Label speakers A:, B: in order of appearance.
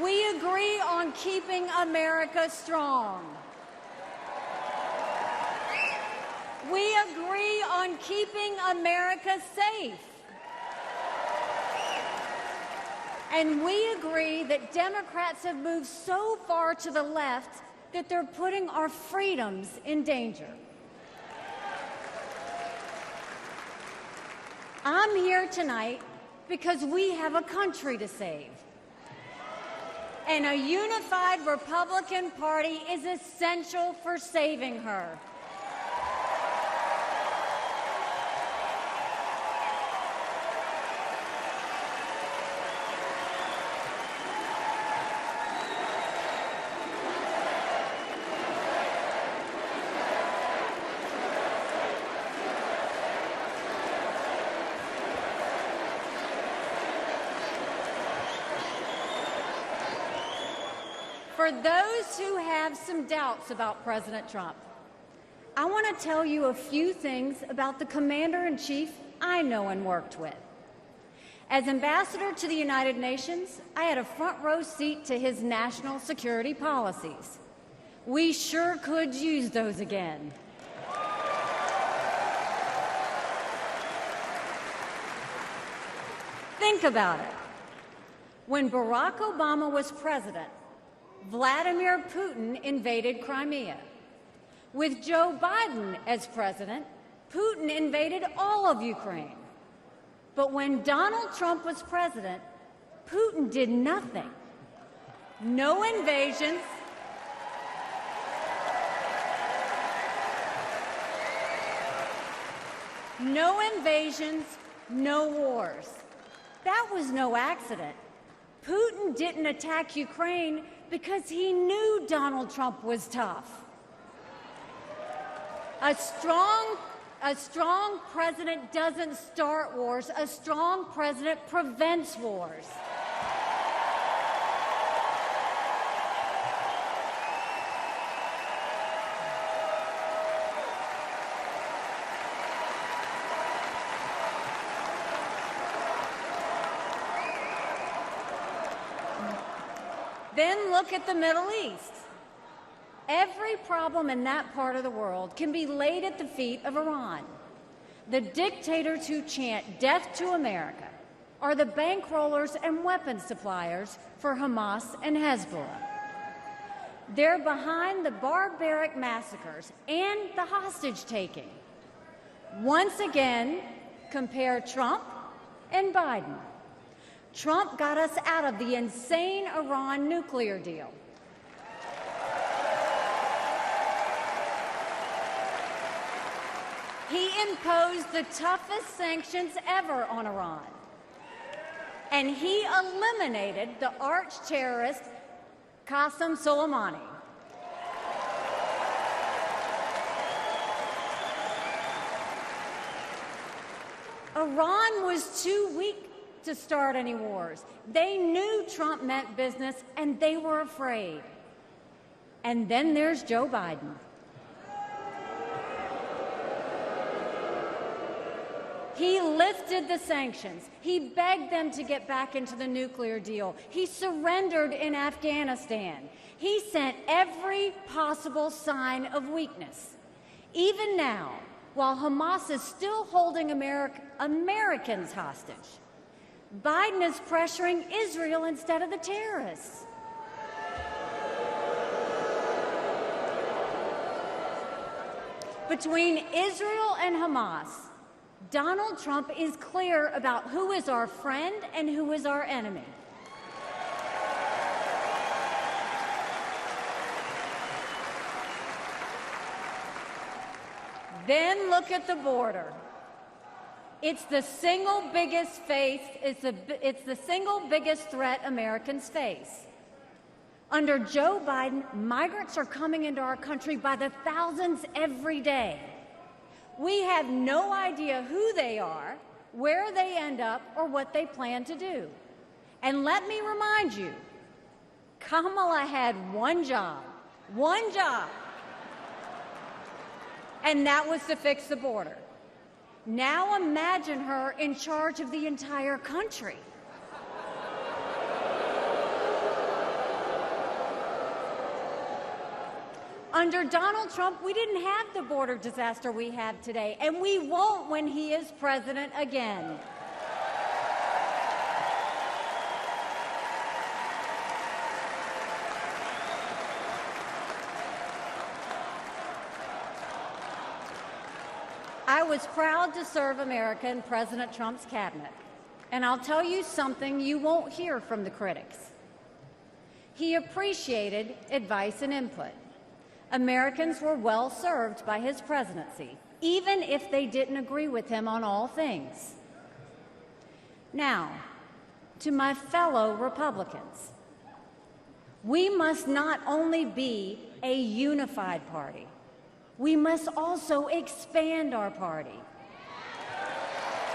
A: We agree on keeping America strong. We agree on keeping America safe. And we agree that Democrats have moved so far to the left that they're putting our freedoms in danger. I'm here tonight because we have a country to save. And a unified Republican Party is essential for saving her. For those who have some doubts about President Trump, I want to tell you a few things about the Commander-in-Chief I know and worked with. As Ambassador to the United Nations, I had a front row seat to his national security policies. We sure could use those again. Think about it. When Barack Obama was president, Vladimir Putin invaded Crimea. With Joe Biden as president, Putin invaded all of Ukraine. But when Donald Trump was president, Putin did nothing. No invasions, no wars. That was no accident. Putin didn't attack Ukraine because he knew Donald Trump was tough. A strong president doesn't start wars. A strong president prevents wars. Then look at the Middle East. Every problem in that part of the world can be laid at the feet of Iran. The dictators who chant death to America are the bankrollers and weapons suppliers for Hamas and Hezbollah. They're behind the barbaric massacres and the hostage-taking. Once again, compare Trump and Biden. Trump got us out of the insane Iran nuclear deal. He imposed the toughest sanctions ever on Iran. And he eliminated the arch-terrorist Qasem Soleimani. Iran was too weak to start any wars. They knew Trump meant business, and they were afraid. And then there's Joe Biden. He lifted the sanctions. He begged them to get back into the nuclear deal. He surrendered in Afghanistan. He sent every possible sign of weakness. Even now, while Hamas is still holding Americans hostage, Biden is pressuring Israel instead of the terrorists. Between Israel and Hamas, Donald Trump is clear about who is our friend and who is our enemy. Then look at the border. It's the single biggest threat Americans face. Under Joe Biden, migrants are coming into our country by the thousands every day. We have no idea who they are, where they end up, or what they plan to do. And let me remind you, Kamala had one job, and that was to fix the border. Now imagine her in charge of the entire country. Under Donald Trump, we didn't have the border disaster we have today, and we won't when he is president again. I was proud to serve America in President Trump's cabinet, and I'll tell you something you won't hear from the critics. He appreciated advice and input. Americans were well served by his presidency, even if they didn't agree with him on all things. Now, to my fellow Republicans, we must not only be a unified party, we must also expand our party.